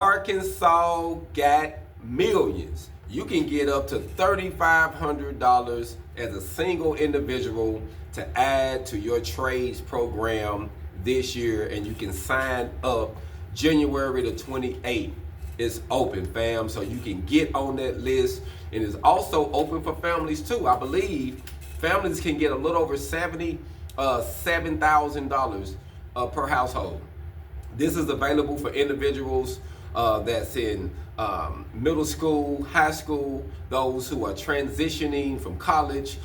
Arkansas got millions. You can get up to $3,500 as a single individual to add to your trades program this year, and you can sign up January the 28th. It's open, fam, so you can get on that list. And it's also open for families too. I believe families can get a little over $7,000 per household. This is available for individuals that's in middle school, high school, those who are transitioning from college.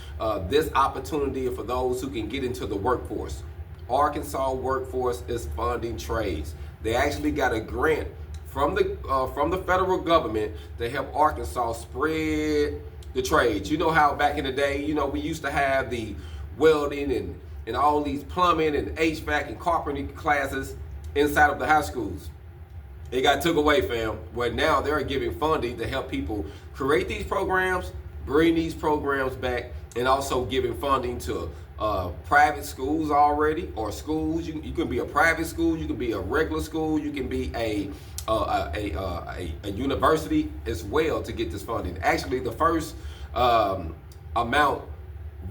This opportunity for those who can get into the workforce. Arkansas Workforce is funding trades. They actually got a grant from the federal government to help Arkansas spread the trades. You know how back in the day, we used to have the welding and all these plumbing and HVAC and carpentry classes inside of the high schools. It got took away, fam, where now they're giving funding to help people create these programs, bring these programs back, and also giving funding to private schools already, or schools. You can be a private school, you can be a regular school, you can be a university as well to get this funding. Actually, the first amount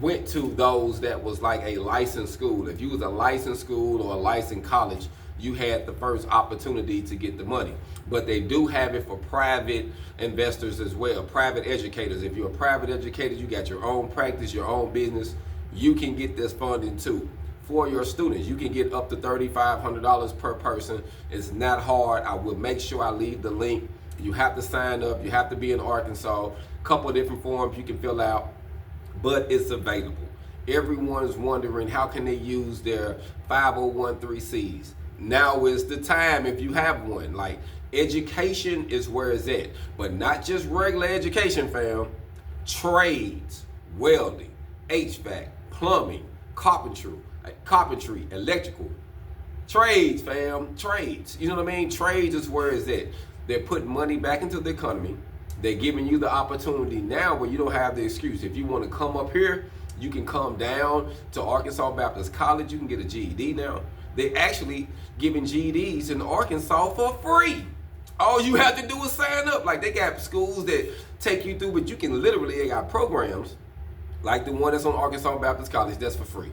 went to those that was like a licensed school. If you was a licensed school or a licensed college, you had the first opportunity to get the money. But they do have it for private investors as well, private educators. If you're a private educator, you got your own practice, your own business, you can get this funding too. For your students, you can get up to $3,500 per person. It's not hard. I will make sure I leave the link. You have to sign up. You have to be in Arkansas. A couple of different forms you can fill out, but it's available. Everyone's wondering how can they use their 501(c)(3)s. Now is the time if you have one. Like, education is where it's at, but not just regular education, fam. Trades, welding, HVAC, plumbing, carpentry, electrical. Trades, fam, trades. You know what I mean? Trades is where it's at. They're putting money back into the economy. They're giving you the opportunity now where you don't have the excuse. If you want to come up here, you can come down to Arkansas Baptist College. You can get a GED now. They're actually giving GEDs in Arkansas for free. All you have to do is sign up. Like, they got schools that take you through, but you can literally, they got programs like the one that's on Arkansas Baptist College that's for free.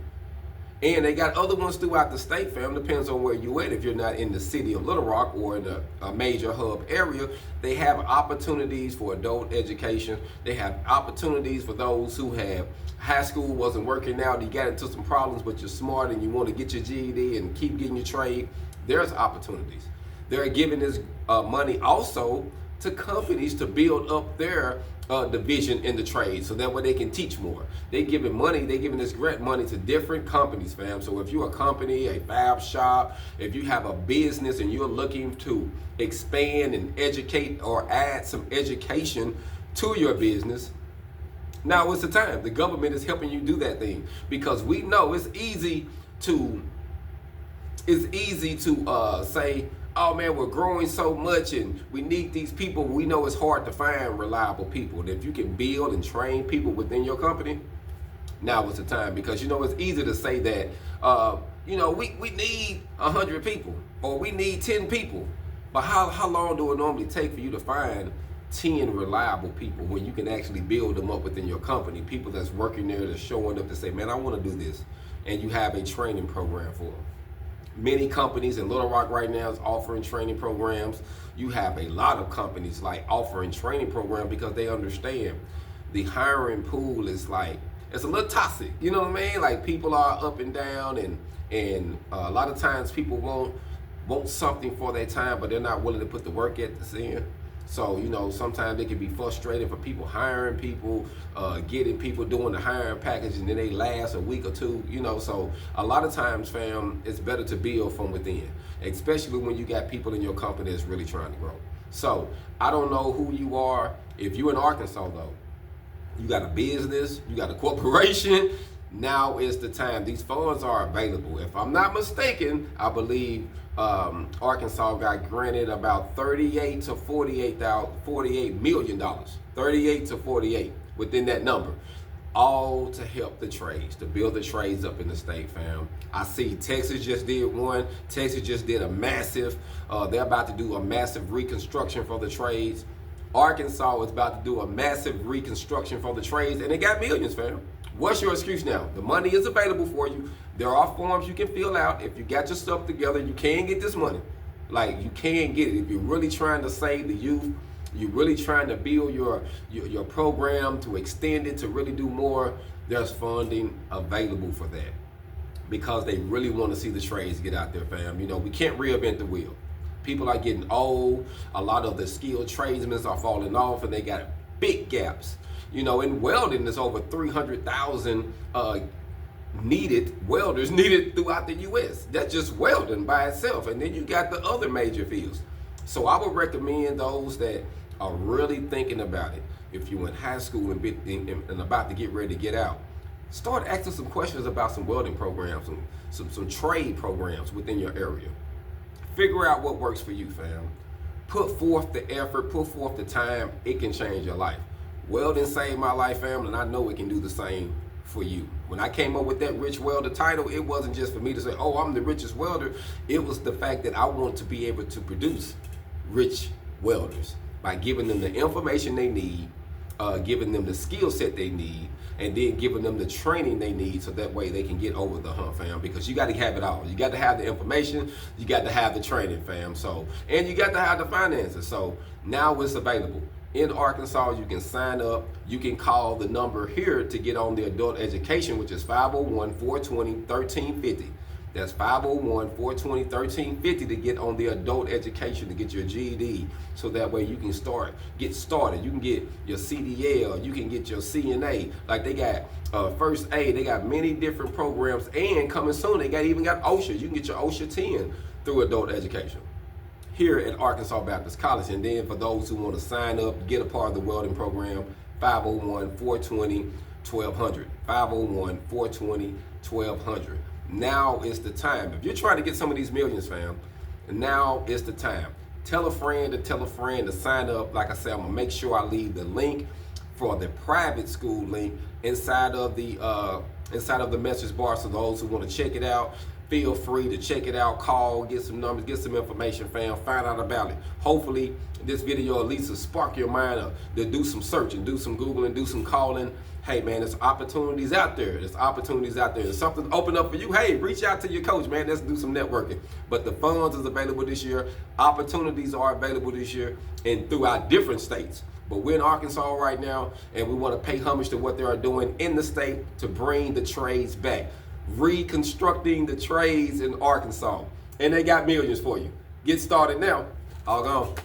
And they got other ones throughout the state, fam. Depends on where you at. If you're not in the city of Little Rock or in a major hub area, they have opportunities for adult education. They have opportunities for those who have high school wasn't working out. You got into some problems, but you're smart and you want to get your GED and keep getting your trade. There's opportunities. They're giving this money also to companies to build up their division in the trade, so that way they can teach more. They're giving this grant money to different companies, fam. So if you're a company, a fab shop, if you have a business and you're looking to expand and educate or add some education to your business, now is the time. The government is helping you do that thing, because we know it's easy to say, oh man, we're growing so much and we need these people. We know it's hard to find reliable people. And if you can build and train people within your company, now is the time. Because it's easy to say that we need 100 people or we need 10 people. But how long do it normally take for you to find 10 reliable people when you can actually build them up within your company? People that's working there, that's showing up to say, man, I want to do this. And you have a training program for them. Many companies in Little Rock right now is offering training programs. You have a lot of companies like offering training programs because they understand the hiring pool is like, it's a little toxic. You know what I mean? Like, people are up and down, and a lot of times people want something for their time, but they're not willing to put the work ethics in. So, sometimes it can be frustrating for people hiring people, getting people doing the hiring package, and then they last a week or two, So a lot of times, fam, it's better to build from within, especially when you got people in your company that's really trying to grow. So I don't know who you are. If you're in Arkansas, though, you got a business, you got a corporation, now is the time. These funds are available. If I'm not mistaken, I believe Arkansas got granted about $38 to $48 million. 38 to 48 within that number. all to help the trades, to build the trades up in the state, fam. I see Texas just did one. Texas just did a massive, they're about to do a massive reconstruction for the trades. Arkansas is about to do a massive reconstruction for the trades, and they got millions, fam. What's your excuse now? The money is available for you. There are forms you can fill out. If you got your stuff together, you can get this money. Like, you can get it. If you're really trying to save the youth, you're really trying to build your program, to extend it, to really do more, there's funding available for that. Because they really want to see the trades get out there, fam. You know, we can't reinvent the wheel. People are getting old. A lot of the skilled tradesmen are falling off, and they got big gaps. You know, in welding, there's over 300,000 welders needed throughout the U.S. That's just welding by itself. And then you got the other major fields. So I would recommend those that are really thinking about it. If you're in high school and about to get ready to get out, start asking some questions about some welding programs and some trade programs within your area. Figure out what works for you, fam. Put forth the effort, put forth the time. It can change your life. Welding saved my life, fam, and I know it can do the same for you. When I came up with that rich welder title, it wasn't just for me to say, oh, I'm the richest welder. It was the fact that I want to be able to produce rich welders by giving them the information they need, giving them the skill set they need, and then giving them the training they need, so that way they can get over the hump, fam. Because you got to have it all. You got to have the information, you got to have the training, fam. So, and you got to have the finances. So now it's available. In Arkansas, you can sign up. You can call the number here to get on the adult education, which is 501-420-1350. That's 501-420-1350 to get on the adult education, to get your GED, so that way you can get started. You can get your CDL, you can get your CNA. Like, they got first aid, they got many different programs, and coming soon, they even got OSHA. You can get your OSHA 10 through adult education here at Arkansas Baptist College. And then for those who want to sign up, get a part of the welding program, 501-420-1200. 501-420-1200. Now is the time. If you're trying to get some of these millions, fam, now is the time. Tell a friend to sign up. Like I said, I'm gonna make sure I leave the link for the private school link inside of the message bar, so those who want to check it out, feel free to check it out. Call, get some numbers, get some information, fam. Find out about it. Hopefully, this video at least will spark your mind up to do some searching, do some Googling, do some calling. Hey, man, there's opportunities out there. There's opportunities out there. There's something open up for you. Hey, reach out to your coach, man. Let's do some networking. But the funds is available this year. Opportunities are available this year and throughout different states. But we're in Arkansas right now, and we want to pay homage to what they are doing in the state to bring the trades back. Reconstructing the trades in Arkansas. And they got millions for you. Get started now. All gone.